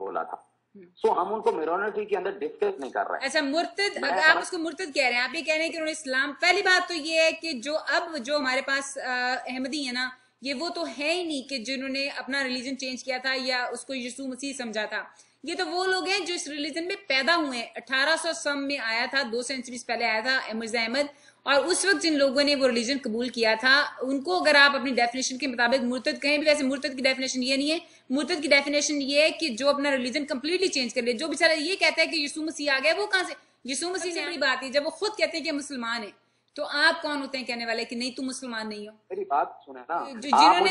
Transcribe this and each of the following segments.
बोला था। सो हम उनको मिनॉरिटी के अंदर डिस्कस नहीं कर रहे हैं। अच्छा, मुर्तद, अगर आप उसको मुर्तद कह रहे हैं, आप ये कह रहे हैं कि उन्होंने इस्लाम, पहली बात तो ये है कि जो हमारे पास अहमदी है ना, ये वो तो है ही नहीं कि जिन्होंने अपना रिलीजन चेंज किया था या उसको यीशु मसीह समझा था। ये तो वो लोग हैं जो इस रिलीजन में पैदा हुए हैं। 1800 सम में आया था, 2 सेंचुरीज पहले आया था मिर्जा अहमद, और उस वक्त जिन लोगों ने वो रिलीजन कबूल किया था उनको अगर आप अपनी डेफिनेशन के मुताबिक मुर्तद कहें भी, वैसे मुर्तद की डेफिनेशन ये नहीं है। मुर्तद की डेफिनेशन ये है कि जो अपना रिलीजन कंप्लीटली चेंज कर ले। जो बेचारा ये कहता है कि यीशु मसीह आ गया, वो कहां से? यीशु मसीह से बड़ी बात है जब वो खुद कहते हैं कि मुसलमान है, तो आप कौन होते हैं कहने वाले कि नहीं तुम मुसलमान नहीं हो? मेरी बात सुने ना,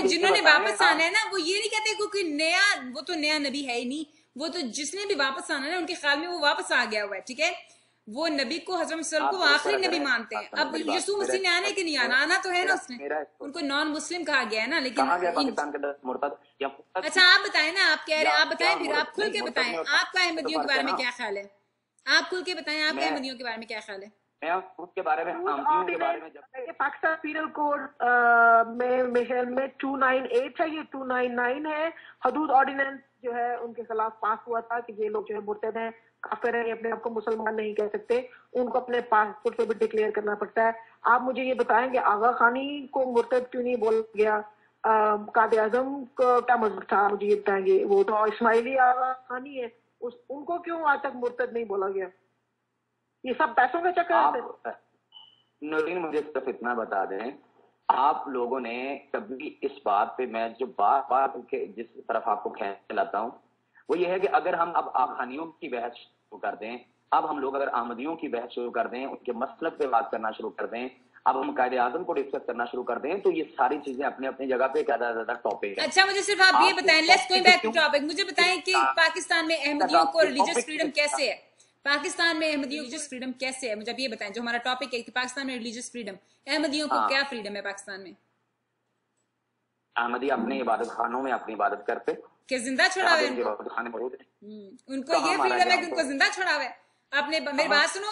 जिन्होंने वापस आना है ना, वो ये नहीं कहते क्योंकि नया, वो तो नया नबी है ही नहीं, वो तो जिसने भी वापस आना है ना, उनके ख्याल में वो वापस आ गया हुआ है, ठीक है। वो नबी को, हजरत सल्लल्लाहु को आखिरी नबी मानते हैं। अब यीशु मसीह ने आने के नहीं आना, आना तो है ना उसने, उनको नॉन मुस्लिम कहा गया है ना। लेकिन अच्छा आप बताएं ना, आप कह रहे हैं, आप बताएं, फिर आप खुल के बताएं आपका अहमदियों के बारे में क्या ख्याल है। आप खुल के बताएं आपके अहमदियों के बारे में क्या ख्याल है। मैं उसके बारे में, पाकिस्तान पीनल कोड में 298 है, ये 299 है। हदूद ऑर्डिनेंस जो है उनके खिलाफ पास हुआ था कि ये लोग जो है मुर्तद हैं, काफिर हैं, अपने आप को मुसलमान नहीं कह सकते, उनको अपने पासपोर्ट पे भी डिक्लेयर करना पड़ता है। आप मुझे ये बताएंगे आगा खानी को मुर्तद क्यों नहीं बोला गया? कायद आजम को क्या मजहब था, मुझे ये बताएंगे? वो तो इस्माइली आगा खानी है, उनको क्यों आज तक मुर्तद नहीं बोला गया? ये सब पैसों के चक्कर है। नौरीन मुझे सिर्फ इतना बता दें, आप लोगों ने कभी इस बात पे, मैं जो बार जिस तरफ आपको खींच लाता हूँ वो ये है कि अगर हम अब आखानियों की बहस शुरू कर दें, अब हम लोग अगर अहमदियों की बहस शुरू कर दें, उनके मसलब पे बात करना शुरू कर दें, अब हम कायदे आजम को डिस्कस करना शुरू कर दें, तो ये सारी चीजें अपने अपनी जगह पे ज्यादा टॉपिक है। अच्छा मुझे सिर्फ आप ये बताएं, let's go back to topic, मुझे बताएं कि पाकिस्तान में अहमदियों को रिलीजियस फ्रीडम कैसे है? पाकिस्तान में अहमदियों रिलीजियस फ्रीडम कैसे है? मुझे अब ये बताएं, जो हमारा टॉपिक है कि पाकिस्तान में रिलीजियस फ्रीडम, अहमदियों को क्या फ्रीडम है पाकिस्तान में? अहमदी अपने इबादत खानों में अपनी इबादत करते कि जिंदा छुड़ा हुआ है उनको ये फ्रीडम है कि उनको जिंदा छुड़ा हुआ है। आपने मेरी बात सुनो,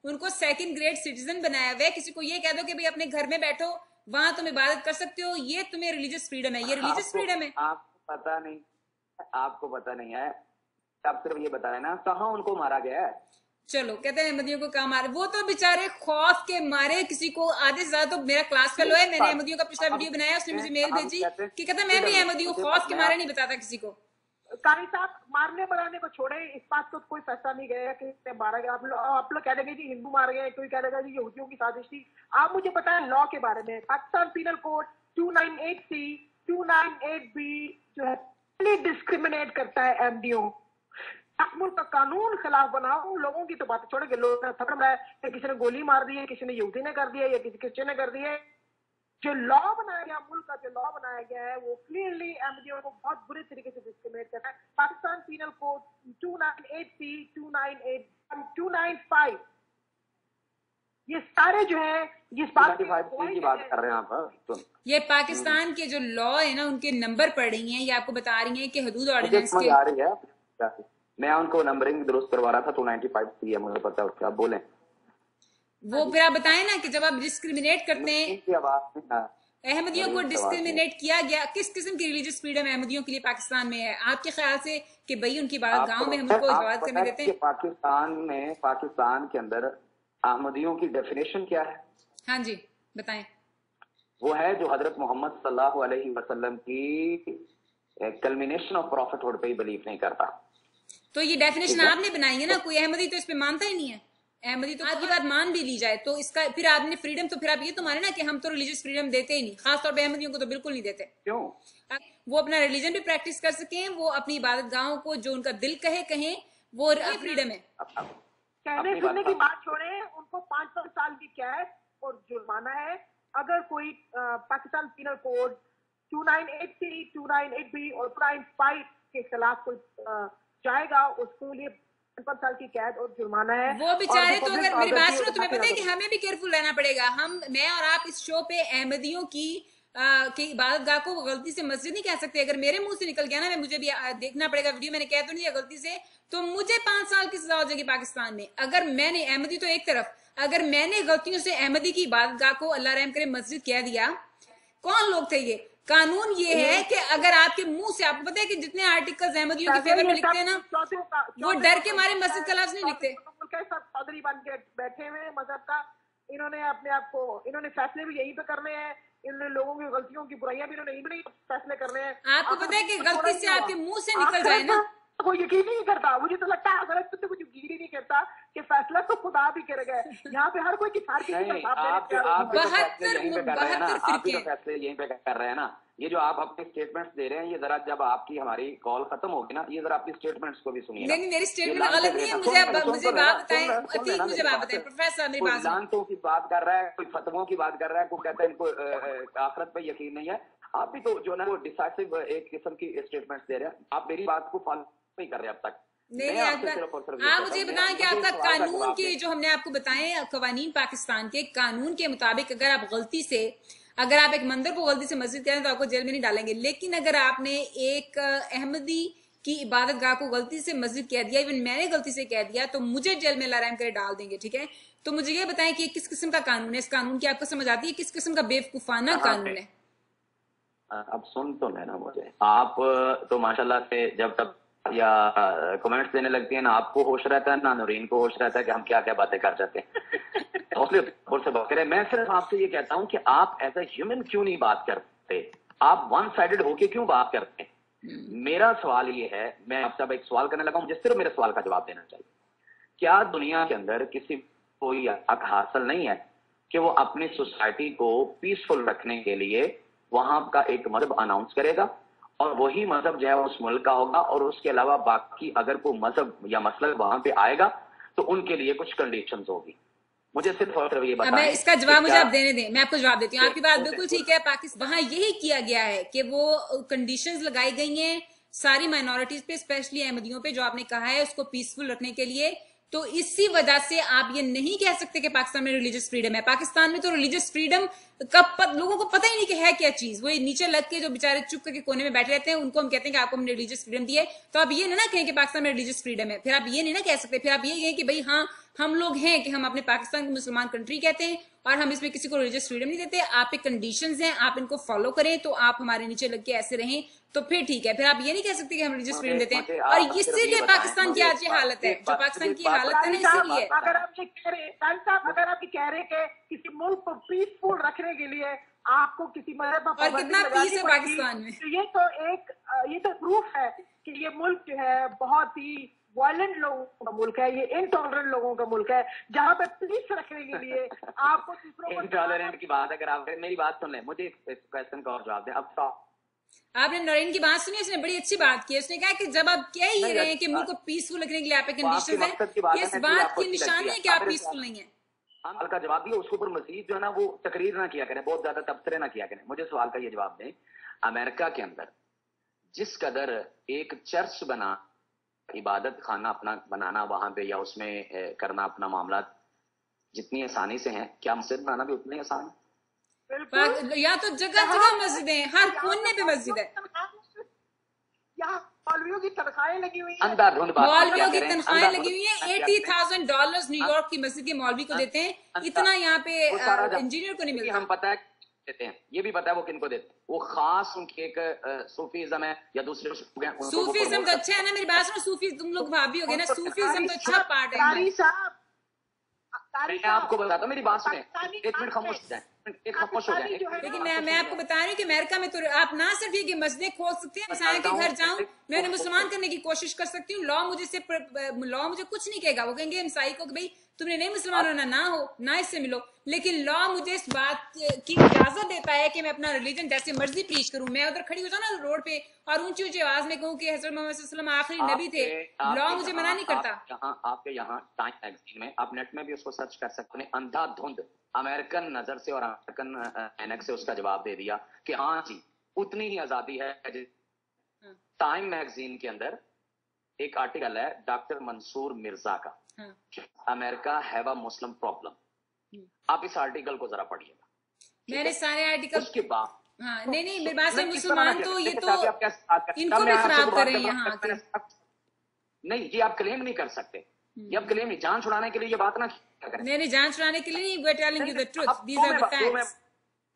उनको सेकंड ग्रेड सिटीजन बनाया हुआ है। किसी को ये कह दो कि भाई अपने घर में बैठो, वहां तुम इबादत कर सकते हो, ये तुम्हें रिलीजियस फ्रीडम है, ये रिलीजियस फ्रीडम है। आपको पता नहीं है, आप सिर्फ ये बताया ना कहाँ उनको मारा गया है। चलो कहते हैं अहमदियों को कहाँ मारे, वो तो बेचारे खौफ के मारे, किसी को आधे से ज्यादा, तो मेरा क्लास फेलो है, मैंने अहमदियों का पिछला वीडियो बनाया, उसने मुझे मेल भेजी कि कहता मैं भी अहमदी हूँ, खौफ के मारे नहीं बताता किसी को। कारी साहब मारने मराने को छोड़े, इस बात को कोई फैसला नहीं गया कि मारा गया। आप लोग कह देंगे जी हिंदू मार गए, कोई कह देगा जी यहूदियों की साजिश थी। आप मुझे बताएं लॉ के बारे में। Pakistan penal code 298C 298B जो है डिस्क्रिमिनेट करता है अहमदियों। मुल्क का कानून खिलाफ बनाओ, लोगों की तो बात छोड़ेंगे। लोग थकड़ रहा है, किसी ने गोली मार दी है, किसी ने यहूदी ने कर दिया या किसी क्रिश्चियन ने कर दिया है। जो लॉ बनाया गया, मुल्क का जो लॉ बनाया गया है, वो क्लियरली अहमदियों को बहुत बुरे तरीके से डिस्क्रिमिनेट करता है। पाकिस्तान पीनल कोड 298C 295 ये सारे जो है जिस बात की बात कर रहे हैं आप, तो ये पाकिस्तान के जो लॉ है ना, उनके नंबर पड़ रही हैं, ये आपको बता रही हैं कि हदूद ऑर्डिनेंस के। आ रही है, मैं उनको नंबरिंग दुरुस्त करवा रहा था, 295C है, मुझे पता है। आप बोलें वो फिर आप बताएं ना कि जब आप डिस्क्रिमिनेट करते हैं अहमदियों को, डिस्क्रिमिनेट किया गया, किस किस्म की रिलीजियस फ्रीडम अहमदियों के लिए पाकिस्तान में है आपके ख्याल से कि भाई उनकी बात गांव में हम उनको इबादत करने देते हैं? पाकिस्तान के अंदर अहमदियों की डेफिनेशन क्या है? हाँ जी बताएं। वो है जो हजरत मोहम्मद सल्लल्लाहु अलैहि वसल्लम की कल्मिनेशन ऑफ प्रॉफिटहुड पे ही बिलीव नहीं करता। तो ये डेफिनेशन आपने बनाई है ना, कोई अहमदी तो इस पे मानता ही नहीं है। अहमदी तो आपकी बात मान भी ली जाए तो इसका फिर आपने फ्रीडम, तो फिर आप ये तो माने ना कि हम तो रिलीजियस फ्रीडम देते ही नहीं, खासतौर पे अहमदियों को तो बिल्कुल नहीं देते। क्यों? वो अपना रिलीजन भी प्रैक्टिस कर सकें, वो अपनी इबादत गाहों को जो उनका दिल कहें, वो फ्रीडम है। कहने सुनने की बात छोड़े, उनको 5 साल की कैद और जुर्माना है। अगर कोई Pakistan penal code 298C 298B और 295 के खिलाफ कोई जाएगा, उसके लिए 5 साल की कैद और जुर्माना है। वो बेचारे तो, अगर मेरी बात सुनो, तुम्हें पता है कि हमें भी केयरफुल रहना पड़ेगा। मैं और आप इस शो पे अहमदियों की इबादत गाह को गलती से मस्जिद नहीं कह सकते। अगर मेरे मुंह से निकल गया ना, मुझे भी देखना पड़ेगा वीडियो, मैंने कह तो नहीं गलती से, तो मुझे 5 साल की सजा हो जाएगी पाकिस्तान में। अगर मैंने, अहमदी तो एक तरफ, अगर मैंने गलतियों से अहमदी की इबादत गाह को अल्लाह रहम करे मस्जिद कह दिया, कौन लोग थे ये? कानून ये है कि अगर आपके मुंह से, आपको पता है कि जितने आर्टिकल्स अहमदियों के फेवर में लिखते हैं ना, वो डर के मारे मस्जिद का लफ्ज नहीं लिखते। सब चौधरी बन के बैठे हुए हैं मजहब का, इन्होंने अपने आप को, इन्होंने फैसले भी यही पे करने हैं, इन्होंने लोगों की गलतियों की बुराइयां भी इन्होंने यही फैसले करने हैं। आपको पता है कि गलती से आपके मुंह से निकल जाए ना, कोई यकीन नहीं करता। मुझे तो लगता है अगर तो कुछ यकीन ही नहीं करता कि फैसला तो खुदा भी कर गए। यहाँ पे हर कोई की आप भी तो फैसले यहीं पे कर रहे हैं ना। ये जो आप अपने स्टेटमेंट्स दे रहे हैं, ये जरा जब आपकी हमारी कॉल खत्म होगी ना, ये जरा आपकी स्टेटमेंट्स को भी सुनिए। नहीं, मेरी स्टेटमेंट गलत नहीं है, मुझे बात बताएं, अतीक मुझे बात बताएं प्रोफेसर। मेरी बात, लानतों की बात कर रहा है, कोई फतवों की बात कर रहा है, कोई कहता है इनको आखिरत पे यकीन नहीं है। आप भी तो जो ना वो डिसाइसिव एक किस्म की स्टेटमेंट्स दे रहे हैं, आप मेरी बात को फॉलो नहीं कर रहे अब तक। नहीं, आप मुझे बताएं कि आपका कानून के जो हमने आपको बताए कवानीन पाकिस्तान के कानून के मुताबिक, अगर आप गलती से, अगर आप एक मंदिर को गलती से मस्जिद करें तो आपको जेल में नहीं डालेंगे, लेकिन अगर आपने एक अहमदी की इबादत गाह को गलती से मस्जिद कह दिया, इवन मैंने गलती से कह दिया, तो मुझे जेल में अल्लाह रहम करे डाल देंगे। ठीक है, तो मुझे ये बताएं कि किस किस्म का कानून है, इस कानून की आपको समझ आती है, किस किस्म का बेवकूफाना कानून है? अब सुन तो लेना मुझे, आप तो माशाल्लाह से जब तक या कमेंट्स देने लगती है ना, आपको होश रहता है ना नूरीन को होश रहता है कि हम क्या क्या बातें कर जाते हैं। से बात करें, मैं सिर्फ आपसे ये कहता हूं कि आप एज ए ह्यूमन क्यों नहीं बात करते, आप वन साइडेड होके क्यों बात करते हैं। मेरा सवाल ये है, मैं आपसे अब एक सवाल करने लगा हूं, जिस सिर्फ मेरे सवाल का जवाब देना चाहिए। क्या दुनिया के अंदर किसी को यह हक हासिल नहीं है कि वो अपनी सोसाइटी को पीसफुल रखने के लिए वहां का एक मजहब अनाउंस करेगा और वही मजहब जो है उस मुल्क का होगा, और उसके अलावा बाकी अगर कोई मजहब या मसलक वहां पे आएगा तो उनके लिए कुछ कंडीशंस होगी। मुझे सिर्फ और सिर्फ ये बताएं। मैं इसका जवाब मुझे आप देने दें, मैं आपको जवाब देती हूँ। आपकी बात बिल्कुल ठीक है। पाकिस्तान वहां यही किया गया है कि वो कंडीशंस लगाई गई हैं सारी माइनॉरिटीज पे, स्पेशली अहमदियों पे, जो आपने कहा है उसको पीसफुल रखने के लिए। तो इसी वजह से आप ये नहीं कह सकते कि पाकिस्तान में रिलीजियस फ्रीडम है। पाकिस्तान में तो रिलीजियस फ्रीडम लोगों को पता ही नहीं कि है क्या चीज। वो नीचे लग के जो बेचारे चुप करके कोने में बैठे रहते हैं, उनको हम कहते हैं कि आपको हमने रिलीजियस फ्रीडम दी है। तो आप ये ना कहें कि पाकिस्तान में रिलीजियस फ्रीडम है, फिर आप ये नहीं ना कह सकते। फिर आप ये कहें कि भाई हाँ हम लोग हैं कि हम अपने पाकिस्तान को मुसलमान कंट्री कहते हैं और हम इसमें किसी को रिलीजियस फ्रीडम नहीं देते। आप एक कंडीशंस हैं, आप इनको फॉलो करें तो आप हमारे नीचे लग के ऐसे रहें तो फिर ठीक है। फिर आप ये नहीं कह सकते कि हम रिलीजियस फ्रीडम देते हैं। और इसीलिए पाकिस्तान की आज ये हालत है, जो पाकिस्तान की हालत है ना, इसीलिए। अगर आप ये कह रहे अगर आप ये कह रहे कि किसी मुल्क को पीसफुल रखने के लिए आपको किसी मजहब और कितना पीस है पाकिस्तान में, तो ये तो प्रूफ है कि ये मुल्क जो है बहुत ही वायलेंट लोगों का मुल्क है, ये इनटॉलरेंट लोगों का मुल्क है, जहाँ पे पीस रखने के लिए आपको दूसरों को इनटॉलरेंट की बात, अगर आप मेरी बात सुन लें, मुझे इस क्वेश्चन का और जवाब दें। अब आपने नौरीन की बात सुनी, उसने बड़ी अच्छी बात की। उसने कहा कि जब आप कह ही रहे हैं कि मुल्क को पीसफुल रखने के लिए आप कंडीशन है, इस बात की निशानी है कि आप पीसफुल नहीं है। सवाल का जवाब दिया, उसके ऊपर मजीद जो है ना वो तकरीर ना किया करें, बहुत ज्यादा तबसरे ना किया करें। मुझे सवाल का ये जवाब दें, अमेरिका के अंदर जिस कदर एक चर्च बना, इबादत खाना अपना बनाना वहां पे या उसमें करना अपना मामला जितनी आसानी से है, क्या मस्जिद बनाना भी उतनी आसान है? या तो जगह जगह मस्जिद है, हर कोने पे मस्जिद है। मौलवियों की तनख्वाहें लगी हुई है, मौलवियों की तनख्वाहें लगी हुई है। $80,000 न्यूयॉर्क की मस्जिद के मौलवी को देते हैं, इतना यहाँ पे इंजीनियर को नहीं मिलता। हम पता है देते हैं, ये भी पता है वो किनको देते हैं, वो खास उनकी एक सूफीज्म है या दूसरे सूफीज्म तो अच्छा है ना। मेरी बात सुनो, सूफी तुम लोग भाभी हो गए ना, सूफीज्म तो अच्छा पार्ट है। मैं आपको बताता हूँ, मेरी बात सुने, एक मिनट खामोश हो जाए, एक खामोश हो जाए। लेकिन मैं आपको बता रही हूँ कि अमेरिका में तो आप ना सिर्फ ये कि मस्जिदें खोल सकते हैं, मैं के घर जाऊं, मैं उन्हें मुसलमान करने की कोशिश कर सकती हूँ। लॉ मुझे कुछ नहीं कहेगा। वो कहेंगे ईसाई को कि भाई तुमने नहीं मुसलमान होना, ना हो ना इससे मिलो। लेकिन लॉ मुझे इस बात की इजाजत देता है कि मैं अपना रिलीजन जैसे मर्जी प्रीच करूं। मैं उधर खड़ी हो जाऊं ना रोड पे और ऊंची ऊंची आवाज में कहूं कि हज़रत मोहम्मद सल्लल्लाहु अलैहि वसल्लम आखिरी नबी थे, लॉ मुझे मना नहीं करता। आपके यहाँ टाइम मैगजीन में, आप नेट में भी उसको सर्च कर सकते हैं, अंधाधुंध अमेरिकन नजर से और अमेरिकन एनक से उसका जवाब दे दिया कि हाँ जी उतनी ही आजादी है। टाइम मैगजीन के अंदर एक आर्टिकल है डॉक्टर मंसूर मिर्जा का, America have a Muslim problem. आप इस आर्टिकल को जरा पढ़िएगा। मैंने सारे आर्टिकल उसके बाद नहीं मेरी बात से मुसलमान तो ये तो इनको भी खराब कर रहे हैं यहाँ आके। नहीं, ये आप क्लेम नहीं कर सकते, ये आप क्लेम नहीं, जान छुड़ाने के लिए ये बात ना करें। नहीं जान छुड़ाने के लिए नहीं, we're telling you the truth, these are the facts।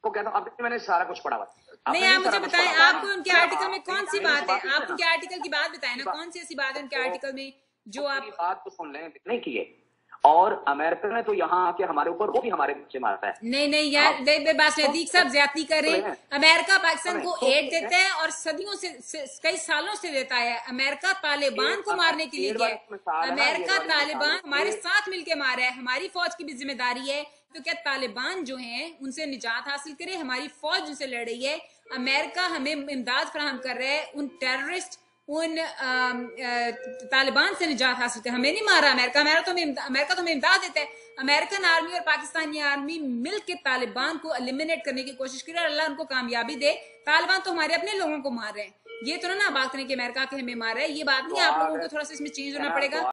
کو कहता हूँ, अब मैंने सारा कुछ पढ़ा हुआ है। नहीं, आप मुझे बताएं, आपको उनके आर्टिकल में कौन सी बात है, आप उनके आर्टिकल की बात बताएं ना, कौन सी ऐसी बात है उनके आर्टिकल में जो आप बात तो सुन लें, नहीं की है। और अमेरिका ने तो यहाँ आके हमारे ऊपर वो भी हमारे बच्चे मारता है। नहीं यार, बस नजदीक साहब ज्यादती करें। अमेरिका पाकिस्तान को एड देता है और सदियों से कई सालों से देता है। अमेरिका तालिबान को मारने के लिए गया, अमेरिका तालिबान हमारे साथ मिलके मारा है। हमारी फौज की भी जिम्मेदारी है, तो क्या तालिबान जो हैं उनसे निजात हासिल करे, हमारी फौज उनसे लड़ रही है, अमेरिका हमें इमदाद फराहम कर रहा है, उन टेररिस्ट उन तालिबान से निजात हासिल कर। हमें नहीं मारा अमेरिका, अमेरिका तो हमें इमदाद देता है। अमेरिकन आर्मी और पाकिस्तानी आर्मी मिलकर तालिबान को एलिमिनेट करने की कोशिश कर रही है, अल्लाह उनको कामयाबी दे। तालिबान तो हमारे अपने लोगों को मार रहे हैं, ये तो ना बात करें कि अमेरिका के हमें मार रहा है, ये बात नहीं। आप लोगों को थोड़ा सा इसमें चेंज होना पड़ेगा।